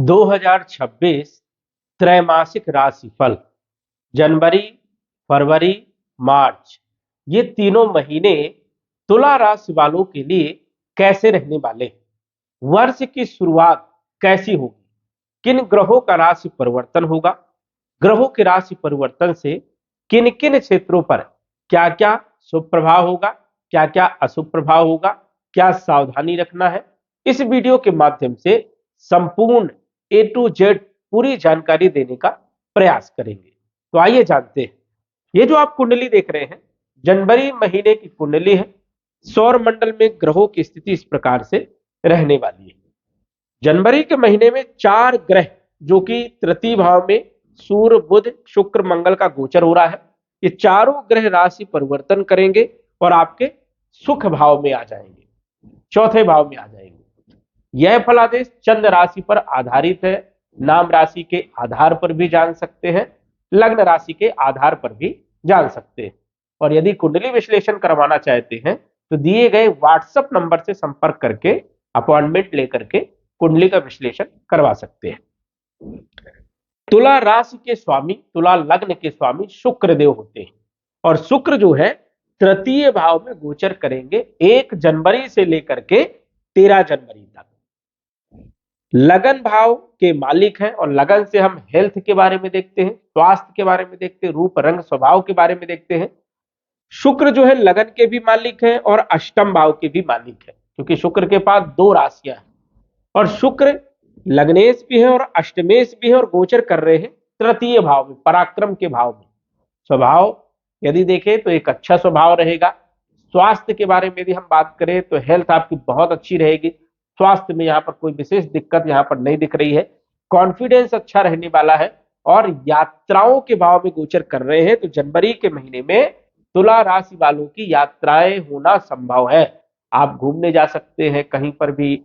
2026 त्रैमासिक राशिफल जनवरी, फरवरी, मार्च, ये तीनों महीने तुला राशि वालों के लिए कैसे रहने वाले हैं? वर्ष की शुरुआत कैसी होगी? किन ग्रहों का राशि परिवर्तन होगा? ग्रहों के राशि परिवर्तन से किन किन क्षेत्रों पर क्या क्या शुभ प्रभाव होगा, क्या क्या अशुभ प्रभाव होगा, क्या सावधानी रखना है, इस वीडियो के माध्यम से संपूर्ण ए टू जेड पूरी जानकारी देने का प्रयास करेंगे। तो आइए जानते हैं। ये जो आप कुंडली देख रहे हैं, जनवरी महीने की कुंडली है। सौर मंडल में ग्रहों की स्थिति इस प्रकार से रहने वाली है। जनवरी के महीने में 4 ग्रह जो कि तृतीय भाव में सूर्य, बुध, शुक्र, मंगल का गोचर हो रहा है। ये चारों ग्रह राशि परिवर्तन करेंगे और आपके सुख भाव में आ जाएंगे, चौथे भाव में आ जाएंगे। यह फलादेश चंद्र राशि पर आधारित है। नाम राशि के आधार पर भी जान सकते हैं, लग्न राशि के आधार पर भी जान सकते हैं। और यदि कुंडली विश्लेषण करवाना चाहते हैं तो दिए गए व्हाट्सएप नंबर से संपर्क करके अपॉइंटमेंट लेकर के कुंडली का विश्लेषण करवा सकते हैं। तुला राशि के स्वामी, तुला लग्न के स्वामी शुक्र देव होते हैं और शुक्र जो है तृतीय भाव में गोचर करेंगे 1 जनवरी से लेकर के 13 जनवरी तक। लगन भाव के मालिक हैं और लगन से हम हेल्थ के बारे में देखते हैं, स्वास्थ्य के बारे में देखते हैं, रूप रंग स्वभाव के बारे में देखते हैं। शुक्र जो है लगन के भी मालिक हैं और अष्टम भाव के भी मालिक हैं, क्योंकि शुक्र के पास 2 राशियां हैं और शुक्र लग्नेश भी है और अष्टमेश भी है और गोचर कर रहे हैं तृतीय भाव में, पराक्रम के भाव में। स्वभाव यदि देखें तो एक अच्छा स्वभाव रहेगा। स्वास्थ्य के बारे में यदि हम बात करें तो हेल्थ आपकी बहुत अच्छी रहेगी। स्वास्थ्य में यहाँ पर कोई विशेष दिक्कत यहाँ पर नहीं दिख रही है। कॉन्फिडेंस अच्छा रहने वाला है और यात्राओं के भाव में गोचर कर रहे हैं। तो जनवरी के महीने में तुला राशि वालों की यात्राएं होना संभव है। आप घूमने जा सकते हैं, कहीं पर भी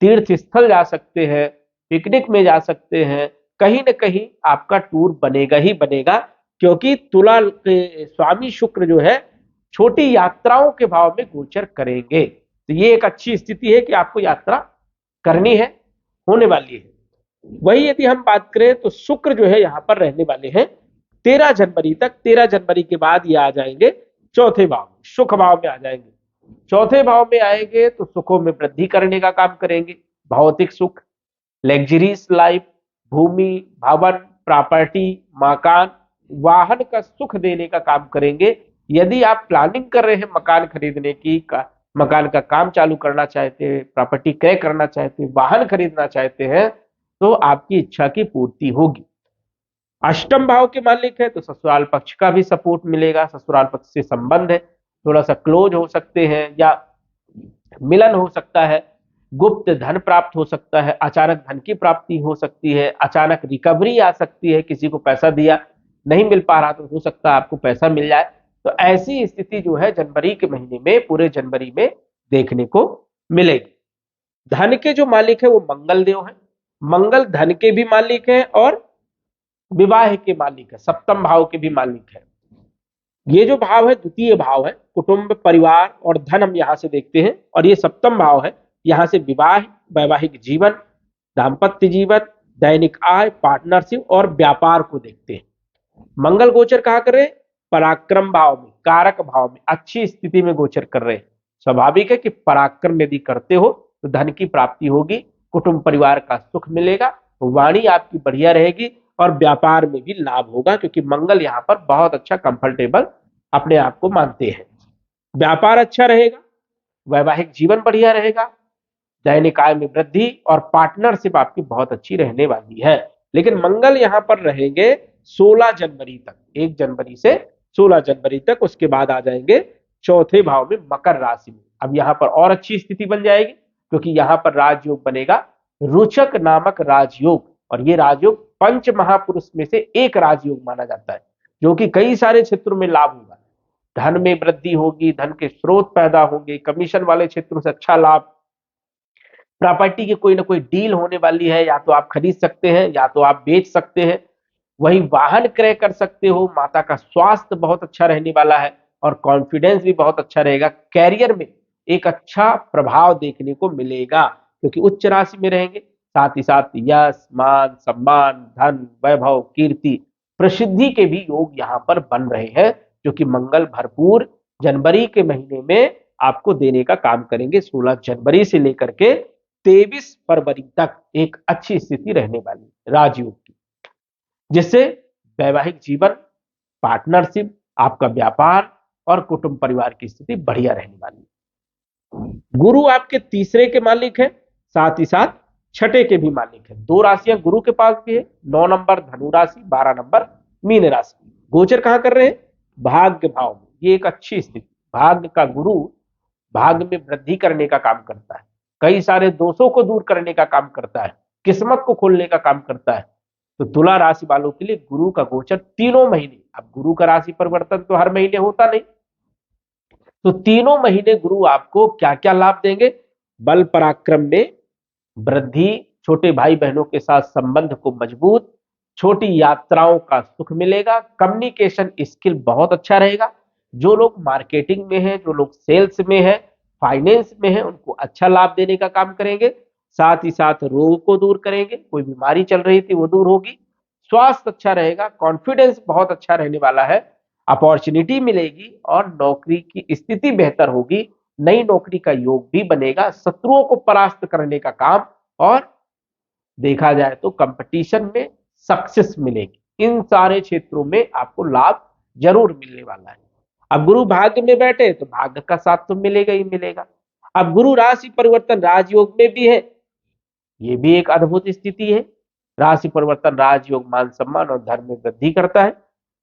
तीर्थ स्थल जा सकते हैं, पिकनिक में जा सकते हैं, कहीं ना कहीं आपका टूर बनेगा ही बनेगा, क्योंकि तुला के स्वामी शुक्र जो है छोटी यात्राओं के भाव में गोचर करेंगे। तो ये एक अच्छी स्थिति है कि आपको यात्रा करनी है, होने वाली है। वही यदि हम बात करें तो शुक्र जो है यहाँ पर रहने वाले हैं 13 जनवरी तक। 13 जनवरी के बाद ये आ जाएंगे चौथे भाव में, सुख भाव में आ जाएंगे। चौथे भाव में आएंगे तो सुखों में वृद्धि करने का काम करेंगे। भौतिक सुख, लग्जरीज लाइफ, भूमि, भवन, प्रॉपर्टी, मकान, वाहन का सुख देने का काम करेंगे। यदि आप प्लानिंग कर रहे हैं मकान खरीदने की, मकान का काम चालू करना चाहते हैं, प्रॉपर्टी क्रय करना चाहते हैं, वाहन खरीदना चाहते हैं, तो आपकी इच्छा की पूर्ति होगी। अष्टम भाव के मालिक है तो ससुराल पक्ष का भी सपोर्ट मिलेगा। ससुराल पक्ष से संबंध है, थोड़ा सा क्लोज हो सकते हैं या मिलन हो सकता है, गुप्त धन प्राप्त हो सकता है, अचानक धन की प्राप्ति हो सकती है, अचानक रिकवरी आ सकती है। किसी को पैसा दिया नहीं मिल पा रहा तो हो सकता है आपको पैसा मिल जाए। तो ऐसी स्थिति जो है जनवरी के महीने में, पूरे जनवरी में देखने को मिलेगी। धन के जो मालिक है वो मंगल देव है। मंगल धन के भी मालिक है और विवाह के मालिक है, सप्तम भाव के भी मालिक है। ये जो भाव है द्वितीय भाव है, कुटुंब, परिवार और धन हम यहां से देखते हैं। और ये सप्तम भाव है, यहां से विवाह, वैवाहिक जीवन, दाम्पत्य जीवन, दैनिक आय, पार्टनरशिप और व्यापार को देखते हैं। मंगल गोचर कहां कर रहे हैं? पराक्रम भाव में, कारक भाव में अच्छी स्थिति में गोचर कर रहे हैं। स्वाभाविक है कि पराक्रम यदि करते हो तो धन की प्राप्ति होगी, कुटुंब परिवार का सुख मिलेगा, वाणी आपकी बढ़िया रहेगी और व्यापार में भी लाभ होगा, क्योंकि मंगल यहाँ पर बहुत अच्छा कंफर्टेबल अपने आप को मानते हैं। व्यापार अच्छा रहेगा, वैवाहिक जीवन बढ़िया रहेगा, दैनिक आय में वृद्धि और पार्टनरशिप आपकी बहुत अच्छी रहने वाली है। लेकिन मंगल यहाँ पर रहेंगे 16 जनवरी तक, 1 जनवरी से 16 जनवरी तक। उसके बाद आ जाएंगे चौथे भाव में, मकर राशि में। अब यहाँ पर और अच्छी स्थिति बन जाएगी, क्योंकि यहाँ पर राजयोग बनेगा, रुचक नामक राजयोग। और ये राजयोग पंच महापुरुष में से एक राजयोग माना जाता है, जो कि कई सारे क्षेत्रों में लाभ होगा। धन में वृद्धि होगी, धन के स्रोत पैदा होंगे, कमीशन वाले क्षेत्रों से अच्छा लाभ, प्रॉपर्टी की कोई ना कोई डील होने वाली है, या तो आप खरीद सकते हैं या तो आप बेच सकते हैं। वही वाहन क्रय कर सकते हो। माता का स्वास्थ्य बहुत अच्छा रहने वाला है और कॉन्फिडेंस भी बहुत अच्छा रहेगा। कैरियर में एक अच्छा प्रभाव देखने को मिलेगा, क्योंकि उच्च राशि में रहेंगे। साथ ही साथ यश, मान, सम्मान, धन, वैभव, कीर्ति, प्रसिद्धि के भी योग यहाँ पर बन रहे हैं, जो कि मंगल भरपूर जनवरी के महीने में आपको देने का काम करेंगे। 16 जनवरी से लेकर के 23 फरवरी तक एक अच्छी स्थिति रहने वाली राजयोग की, जिससे वैवाहिक जीवन, पार्टनरशिप, आपका व्यापार और कुटुंब परिवार की स्थिति बढ़िया रहने वाली है। गुरु आपके तीसरे के मालिक है, साथ ही साथ छठे के भी मालिक है। दो राशियां गुरु के पास भी है, 9 नंबर धनु राशि, 12 नंबर मीन राशि। गोचर कहां कर रहे हैं? भाग्य भाव में। ये एक अच्छी स्थिति। भाग्य का गुरु भाग्य में वृद्धि करने का काम करता है, कई सारे दोषों को दूर करने का काम करता है, किस्मत को खोलने का काम करता है। तो तुला राशि वालों के लिए गुरु का गोचर तीनों महीने, अब गुरु का राशि परिवर्तन तो हर महीने होता नहीं, तो तीनों महीने गुरु आपको क्या क्या लाभ देंगे? बल पराक्रम में वृद्धि, छोटे भाई बहनों के साथ संबंध को मजबूत, छोटी यात्राओं का सुख मिलेगा, कम्युनिकेशन स्किल बहुत अच्छा रहेगा। जो लोग मार्केटिंग में है, जो लोग सेल्स में है, फाइनेंस में है, उनको अच्छा लाभ देने का काम करेंगे। साथ ही साथ रोग को दूर करेंगे, कोई बीमारी चल रही थी वो दूर होगी, स्वास्थ्य अच्छा रहेगा, कॉन्फिडेंस बहुत अच्छा रहने वाला है, अपॉर्चुनिटी मिलेगी और नौकरी की स्थिति बेहतर होगी। नई नौकरी का योग भी बनेगा, शत्रुओं को परास्त करने का काम, और देखा जाए तो कंपटीशन में सक्सेस मिलेगी। इन सारे क्षेत्रों में आपको लाभ जरूर मिलने वाला है। अब गुरु भाग्य में बैठे तो भाग्य का साथ तो मिलेगा ही मिलेगा। अब गुरु राशि परिवर्तन राजयोग में भी है, ये भी एक अद्भुत स्थिति है। राशि परिवर्तन राजयोग मान सम्मान और धर्म में वृद्धि करता है।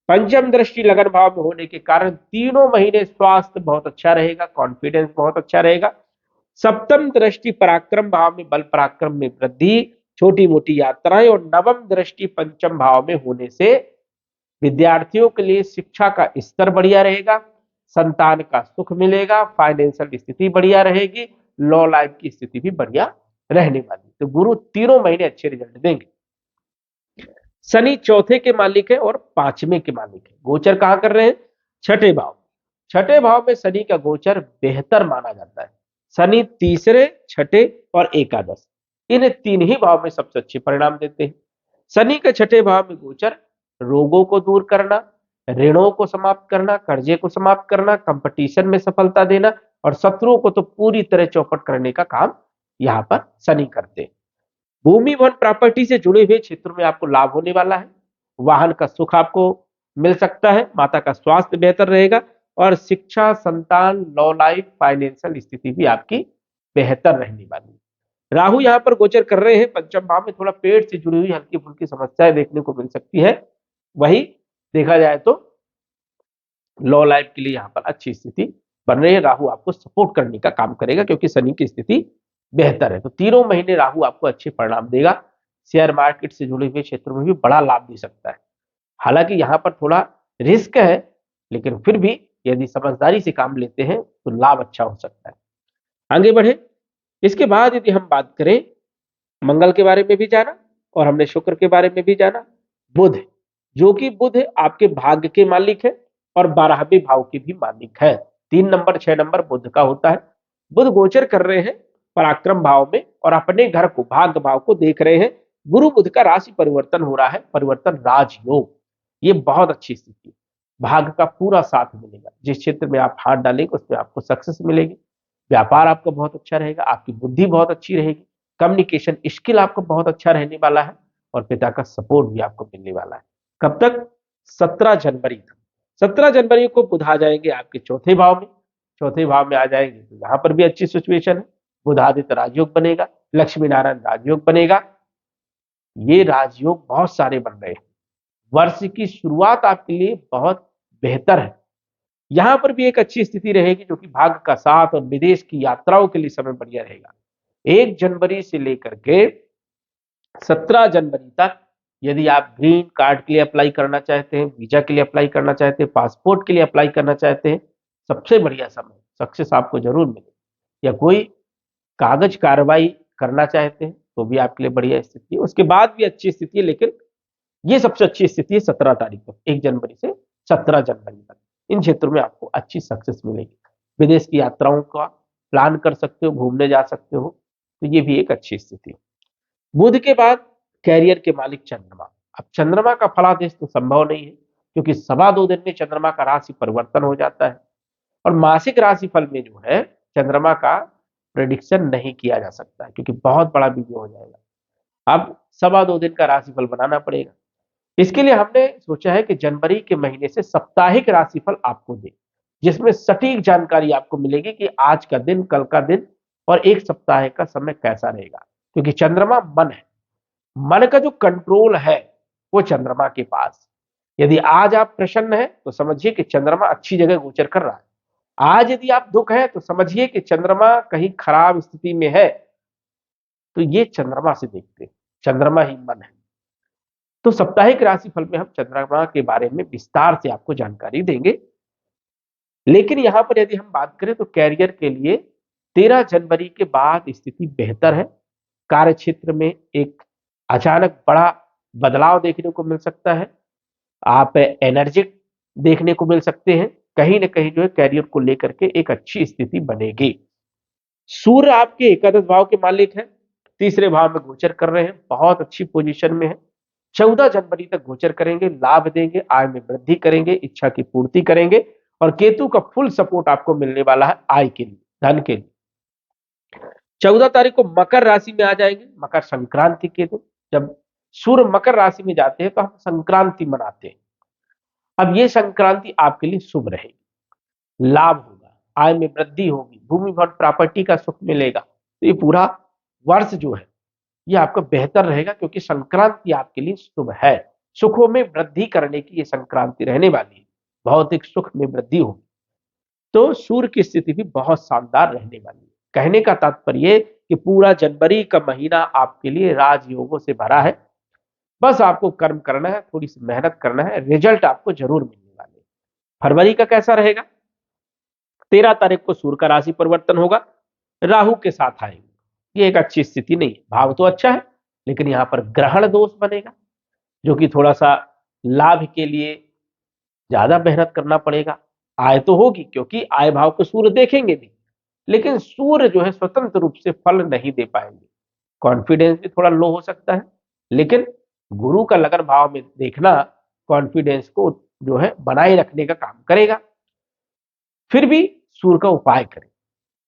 पंचम दृष्टि लगन भाव में होने के कारण तीनों महीने स्वास्थ्य बहुत अच्छा रहेगा, कॉन्फिडेंस बहुत अच्छा रहेगा। सप्तम दृष्टि पराक्रम भाव में बल पराक्रम में वृद्धि, छोटी मोटी यात्राएं, और नवम दृष्टि पंचम भाव में होने से विद्यार्थियों के लिए शिक्षा का स्तर बढ़िया रहेगा, संतान का सुख मिलेगा, फाइनेंशियल स्थिति बढ़िया रहेगी, लॉ लाइफ की स्थिति भी बढ़िया रहने वाली। तो गुरु तीनों महीने अच्छे रिजल्ट देंगे। शनि चौथे के मालिक है और पांचवें के मालिक है। गोचर कहां कर रहे हैं? छठे भाव। छठे भाव में शनि का गोचर बेहतर माना जाता है। शनि तीसरे, छठे और एकादश, इन तीन ही भाव में सबसे अच्छे परिणाम देते हैं। शनि के छठे भाव में गोचर रोगों को दूर करना, ऋणों को समाप्त करना, कर्जे को समाप्त करना, कंपटीशन में सफलता देना, और शत्रुओं को तो पूरी तरह चौपट करने का काम यहाँ पर शनि करते हैं। भूमि वन प्रॉपर्टी से जुड़े हुए क्षेत्रों में आपको लाभ होने वाला है, वाहन का सुख आपको मिल सकता है, माता का स्वास्थ्य बेहतर रहेगा, और शिक्षा, संतान, लॉ लाइफ, फाइनेंशियल स्थिति भी आपकी बेहतर रहने वाली है। राहु यहाँ पर गोचर कर रहे हैं पंचम भाव में, थोड़ा पेट से जुड़ी हुई हल्की फुल्की समस्याएं देखने को मिल सकती है। वही देखा जाए तो लॉ लाइफ के लिए यहाँ पर अच्छी स्थिति बन रही है। राहु आपको सपोर्ट करने का काम करेगा क्योंकि शनि की स्थिति बेहतर है। तो तीनों महीने राहु आपको अच्छे परिणाम देगा। शेयर मार्केट से जुड़े हुए क्षेत्रों में भी बड़ा लाभ दे सकता है। हालांकि यहाँ पर थोड़ा रिस्क है, लेकिन फिर भी यदि समझदारी से काम लेते हैं तो लाभ अच्छा हो सकता है। आगे बढ़े। इसके बाद यदि हम बात करें, मंगल के बारे में भी जाना और हमने शुक्र के बारे में भी जाना। बुध, जो कि बुध आपके भाग्य के मालिक है और 12वें भाव के भी मालिक है। 3 नंबर 6 नंबर बुध का होता है। बुध गोचर कर रहे हैं पराक्रम भाव में और अपने घर को, भाग्य भाव को देख रहे हैं। गुरु बुध का राशि परिवर्तन हो रहा है, परिवर्तन राजयोग, ये बहुत अच्छी स्थिति। भाग्य का पूरा साथ मिलेगा, जिस क्षेत्र में आप हाथ डालेंगे उसमें आपको सक्सेस मिलेगी। व्यापार आपका बहुत अच्छा रहेगा, आपकी बुद्धि बहुत अच्छी रहेगी, कम्युनिकेशन स्किल आपका बहुत अच्छा रहने वाला है, और पिता का सपोर्ट भी आपको मिलने वाला है। कब तक? 17 जनवरी तक। 17 जनवरी को बुध आ जाएंगे आपके चौथे भाव में। चौथे भाव में आ जाएंगे तो यहाँ पर भी अच्छी सिचुएशन है। बुधादित्य राजयोग बनेगा, लक्ष्मी नारायण राजयोग बनेगा। ये राजयोग बहुत सारे बन रहे हैं। वर्ष की शुरुआत आपके लिए बहुत बेहतर है। यहां पर भी एक अच्छी स्थिति रहेगी, जो कि भाग्य का साथ और विदेश की यात्राओं के लिए समय बढ़िया रहेगा। 1 जनवरी से लेकर के 17 जनवरी तक यदि आप ग्रीन कार्ड के लिए अप्लाई करना चाहते हैं, वीजा के लिए अप्लाई करना चाहते हैं, पासपोर्ट के लिए अप्लाई करना चाहते हैं, सबसे बढ़िया समय, सक्सेस आपको जरूर मिले। या कोई कागज कार्रवाई करना चाहते हैं तो भी आपके लिए बढ़िया स्थिति है। उसके बाद भी अच्छी स्थिति है, लेकिन ये सबसे अच्छी स्थिति है 17 तारीख तक, 1 जनवरी से 17 जनवरी तक। इन क्षेत्रों में आपको अच्छी सक्सेस मिलेगी। विदेश की यात्राओं का प्लान कर सकते हो, घूमने जा सकते हो, तो ये भी एक अच्छी स्थिति है। बुध के बाद कैरियर के मालिक चंद्रमा। अब चंद्रमा का फलादेश तो संभव नहीं है, क्योंकि 2.25 दिन में चंद्रमा का राशि परिवर्तन हो जाता है, और मासिक राशिफल में जो है चंद्रमा का प्रेडिक्शन नहीं किया जा सकता है, क्योंकि बहुत बड़ा वीडियो हो जाएगा। अब 2.25 दिन का राशिफल बनाना पड़ेगा। इसके लिए हमने सोचा है कि जनवरी के महीने से साप्ताहिक राशिफल आपको दे, जिसमें सटीक जानकारी आपको मिलेगी कि आज का दिन, कल का दिन और एक सप्ताह का समय कैसा रहेगा। क्योंकि चंद्रमा मन है, मन का जो कंट्रोल है वो चंद्रमा के पास। यदि आज आप प्रसन्न हैं तो समझिए कि चंद्रमा अच्छी जगह गोचर कर रहा है। आज यदि आप दुख है तो समझिए कि चंद्रमा कहीं खराब स्थिति में है। तो ये चंद्रमा से देखते हैं, चंद्रमा ही मन है। तो साप्ताहिक राशिफल में हम चंद्रमा के बारे में विस्तार से आपको जानकारी देंगे। लेकिन यहां पर यदि हम बात करें तो कैरियर के लिए 13 जनवरी के बाद स्थिति बेहतर है। कार्य क्षेत्र में एक अचानक बड़ा बदलाव देखने को मिल सकता है। आप एनर्जिक देखने को मिल सकते हैं। कहीं ना कहीं जो है कैरियर को लेकर के एक अच्छी स्थिति बनेगी। सूर्य आपके एकादश भाव के मालिक है, तीसरे भाव में गोचर कर रहे हैं, बहुत अच्छी पोजीशन में है। 14 जनवरी तक गोचर करेंगे, लाभ देंगे, आय में वृद्धि करेंगे, इच्छा की पूर्ति करेंगे, और केतु का फुल सपोर्ट आपको मिलने वाला है आय के लिए, धन के लिए। 14 तारीख को मकर राशि में आ जाएंगे, मकर संक्रांति के दिन। जब सूर्य मकर राशि में जाते हैं तो हम संक्रांति मनाते हैं। अब ये संक्रांति आपके लिए शुभ रहेगी, लाभ होगा, आय में वृद्धि होगी, भूमि भवन प्रॉपर्टी का सुख मिलेगा। तो ये पूरा वर्ष जो है ये आपका बेहतर रहेगा, क्योंकि संक्रांति आपके लिए शुभ है। सुखों में वृद्धि करने की ये संक्रांति रहने वाली है, भौतिक सुख में वृद्धि होगी। तो सूर्य की स्थिति भी बहुत शानदार रहने वाली है। कहने का तात्पर्य कि पूरा जनवरी का महीना आपके लिए राजयोगों से भरा है। बस आपको कर्म करना है, थोड़ी सी मेहनत करना है, रिजल्ट आपको जरूर मिलने वाले। फरवरी का कैसा रहेगा? 13 तारीख को सूर्य का राशि परिवर्तन होगा, राहु के साथ आएंगे। ये एक अच्छी स्थिति नहीं है। भाव तो अच्छा है, लेकिन यहां पर ग्रहण दोष बनेगा, जो कि थोड़ा सा लाभ के लिए ज्यादा मेहनत करना पड़ेगा। आय तो होगी, क्योंकि आय भाव को सूर्य देखेंगे भी, लेकिन सूर्य जो है स्वतंत्र रूप से फल नहीं दे पाएंगे। कॉन्फिडेंस भी थोड़ा लो हो सकता है, लेकिन गुरु का लगन भाव में देखना कॉन्फिडेंस को जो है बनाए रखने का काम करेगा। फिर भी सूर्य का उपाय करें,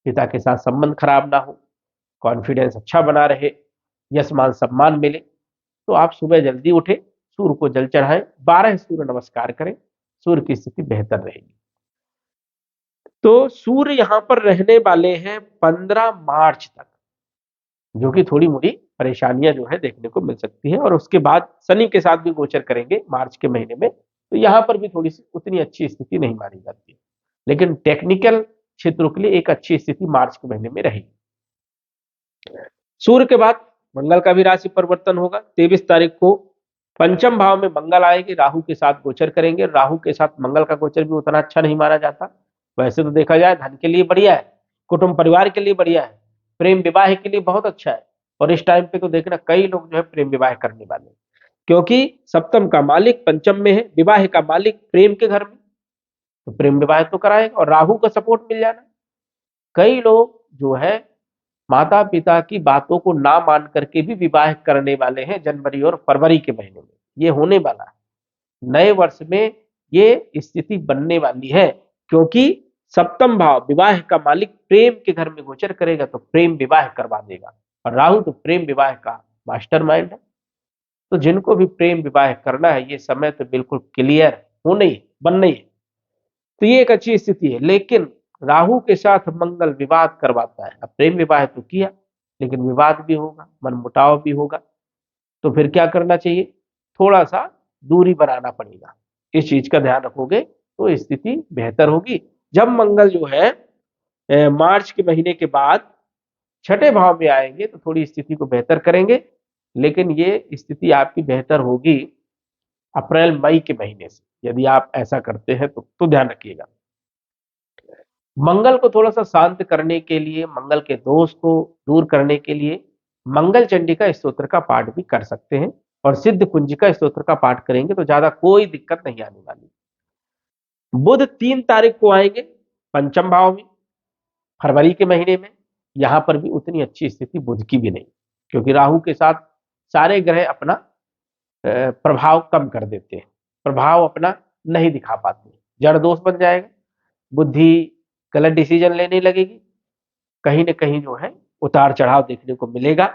पिता के साथ संबंध खराब ना हो, कॉन्फिडेंस अच्छा बना रहे, यश मान सम्मान मिले। तो आप सुबह जल्दी उठे, सूर्य को जल चढ़ाएं, 12 सूर्य नमस्कार करें, सूर्य की स्थिति बेहतर रहेगी। तो सूर्य यहां पर रहने वाले हैं 15 मार्च तक, जो कि थोड़ी मोड़ी परेशानियां जो है देखने को मिल सकती है। और उसके बाद शनि के साथ भी गोचर करेंगे मार्च के महीने में, तो यहां पर भी थोड़ी सी उतनी अच्छी स्थिति नहीं मानी जाती है, लेकिन टेक्निकल क्षेत्रों के लिए एक अच्छी स्थिति मार्च के महीने में रहेगी। सूर्य के बाद मंगल का भी राशि परिवर्तन होगा। 23 तारीख को पंचम भाव में मंगल आएंगे, राहु के साथ गोचर करेंगे। राहु के साथ मंगल का गोचर भी उतना अच्छा नहीं माना जाता। वैसे तो देखा जाए धन के लिए बढ़िया है, कुटुंब परिवार के लिए बढ़िया है, प्रेम विवाह के लिए बहुत अच्छा है। और इस टाइम पे तो देखना कई लोग जो है प्रेम विवाह करने वाले, क्योंकि सप्तम का मालिक पंचम में है, विवाह का मालिक प्रेम के घर में, तो प्रेम विवाह तो कराएगा। और राहु का सपोर्ट मिल जाना, कई लोग जो है माता पिता की बातों को ना मान करके भी विवाह करने वाले हैं जनवरी और फरवरी के महीने में। ये होने वाला है, नए वर्ष में ये स्थिति बनने वाली है, क्योंकि सप्तम भाव विवाह का मालिक प्रेम के घर में गोचर करेगा, तो प्रेम विवाह करवा देगा। और राहु तो प्रेम विवाह का मास्टरमाइंड है। तो जिनको भी प्रेम विवाह करना है, ये समय तो बिल्कुल क्लियर होने ही बनने ही। तो ये एक अच्छी स्थिति है। लेकिन राहु के साथ मंगल विवाद करवाता है। अब प्रेम विवाह तो किया, लेकिन विवाद भी होगा, मनमुटाव भी होगा। तो फिर क्या करना चाहिए? थोड़ा सा दूरी बनाना पड़ेगा। इस चीज का ध्यान रखोगे तो स्थिति बेहतर होगी। जब मंगल जो है मार्च के महीने के बाद छठे भाव में आएंगे तो थोड़ी स्थिति को बेहतर करेंगे, लेकिन ये स्थिति आपकी बेहतर होगी अप्रैल मई के महीने से। यदि आप ऐसा करते हैं तो ध्यान रखिएगा। मंगल को थोड़ा सा शांत करने के लिए, मंगल के दोष को दूर करने के लिए मंगल चंडिका स्तोत्र का पाठ भी कर सकते हैं, और सिद्ध कुंजिका स्तोत्र का पाठ करेंगे तो ज्यादा कोई दिक्कत नहीं आने वाली। बुध 3 तारीख को आएंगे पंचम भाव में फरवरी के महीने में। यहां पर भी उतनी अच्छी स्थिति बुध की भी नहीं, क्योंकि राहु के साथ सारे ग्रह अपना प्रभाव कम कर देते हैं, प्रभाव अपना नहीं दिखा पाते, जड़ दोष बन जाएगा, बुद्धि गलत डिसीजन लेने लगेगी, कहीं ना कहीं जो है उतार चढ़ाव देखने को मिलेगा,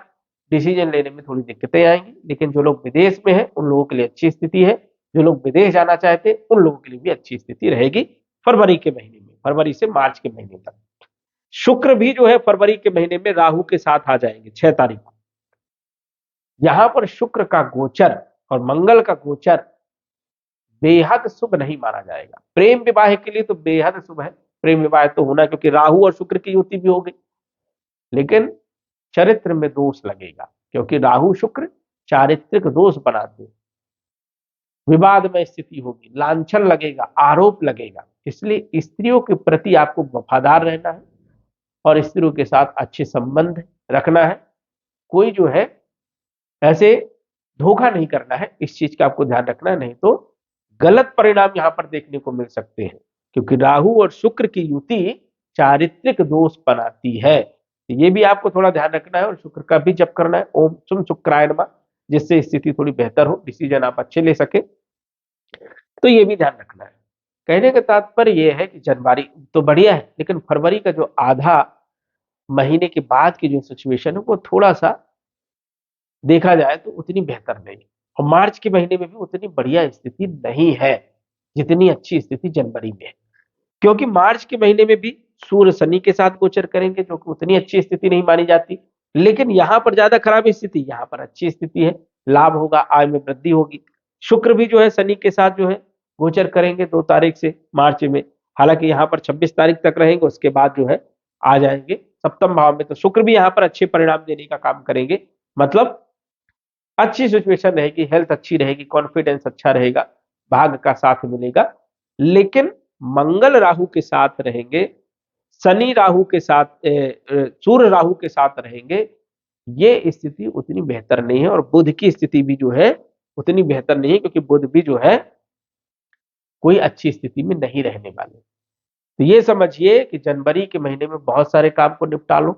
डिसीजन लेने में थोड़ी दिक्कतें आएंगी। लेकिन जो लोग विदेश में हैं उन लोगों के लिए अच्छी स्थिति है, जो लोग विदेश जाना चाहते हैं उन लोगों के लिए भी अच्छी स्थिति रहेगी फरवरी के महीने में, फरवरी से मार्च के महीने तक। शुक्र भी जो है फरवरी के महीने में राहु के साथ आ जाएंगे 6 तारीख को। यहां पर शुक्र का गोचर और मंगल का गोचर बेहद शुभ नहीं माना जाएगा। प्रेम विवाह के लिए तो बेहद शुभ है, प्रेम विवाह तो होना, क्योंकि राहु और शुक्र की युति भी हो गई। लेकिन चरित्र में दोष लगेगा, क्योंकि राहु शुक्र चारित्रिक दोष बनाते, विवादमय स्थिति होगी, लांछन लगेगा, आरोप लगेगा। इसलिए स्त्रियों के प्रति आपको वफादार रहना है और स्त्रियों के साथ अच्छे संबंध रखना है। कोई जो है ऐसे धोखा नहीं करना है, इस चीज का आपको ध्यान रखना है, नहीं तो गलत परिणाम यहां पर देखने को मिल सकते हैं, क्योंकि राहु और शुक्र की युति चारित्रिक दोष बनाती है। ये भी आपको थोड़ा ध्यान रखना है और शुक्र का भी जप करना है, ओम सुम शुक्राय नमः, जिससे स्थिति थोड़ी बेहतर हो, डिसीजन आप अच्छे ले सके, तो ये भी ध्यान रखना है। कहने का तात्पर्य यह है कि जनवरी तो बढ़िया है, लेकिन फरवरी का जो आधा महीने के बाद की जो सिचुएशन है वो थोड़ा सा देखा जाए तो उतनी बेहतर नहीं, और मार्च के महीने में भी उतनी बढ़िया स्थिति नहीं है जितनी अच्छी स्थिति जनवरी में है। क्योंकि मार्च के महीने में भी सूर्य शनि के साथ गोचर करेंगे, जो कि उतनी अच्छी स्थिति नहीं मानी जाती। लेकिन यहां पर ज्यादा खराब स्थिति, यहां पर अच्छी स्थिति है, लाभ होगा, आय में वृद्धि होगी। शुक्र भी जो है शनि के साथ जो है गोचर करेंगे 2 तारीख से मार्च में, हालांकि यहाँ पर 26 तारीख तक रहेंगे, उसके बाद जो है आ जाएंगे सप्तम भाव में। तो शुक्र भी यहाँ पर अच्छे परिणाम देने का काम करेंगे, मतलब अच्छी सिचुएशन रहेगी, हेल्थ अच्छी रहेगी, कॉन्फिडेंस अच्छा रहेगा, भाग्य का साथ मिलेगा। लेकिन मंगल राहु के साथ रहेंगे, शनि राहु के साथ, सूर्य राहु के साथ रहेंगे, ये स्थिति उतनी बेहतर नहीं है। और बुध की स्थिति भी जो है उतनी बेहतर नहीं है, क्योंकि बुध भी जो है कोई अच्छी स्थिति में नहीं रहने वाले। तो ये समझिए कि जनवरी के महीने में बहुत सारे काम को निपटा लो,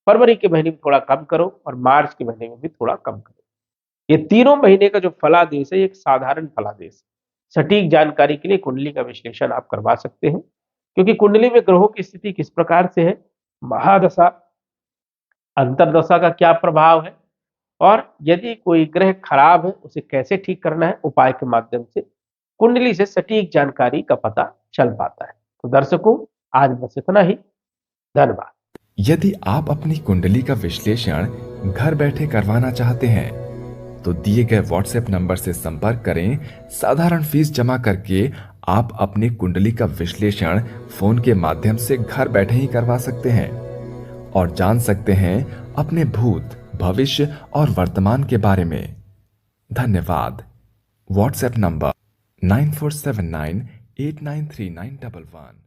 फरवरी के महीने में थोड़ा कम करो, और मार्च के महीने में भी थोड़ा कम करो। ये तीनों महीने का जो फलादेश है एक साधारण फलादेश, सटीक जानकारी के लिए कुंडली का विश्लेषण आप करवा सकते हैं, क्योंकि कुंडली में ग्रहों की स्थिति किस प्रकार से है, महादशा अंतरदशा का क्या प्रभाव है, और यदि कोई ग्रह खराब है उसे कैसे ठीक करना है, उपाय के माध्यम से कुंडली से सटीक जानकारी का पता चल पाता है। तो दर्शकों, आज बस इतना ही, धन्यवाद। यदि आप अपनी कुंडली का विश्लेषण घर बैठे करवाना चाहते हैं तो दिए गए व्हाट्सएप नंबर से संपर्क करें। साधारण फीस जमा करके आप अपनी कुंडली का विश्लेषण फोन के माध्यम से घर बैठे ही करवा सकते हैं और जान सकते हैं अपने भूत, भविष्य और वर्तमान के बारे में। धन्यवाद। WhatsApp number 9479893911।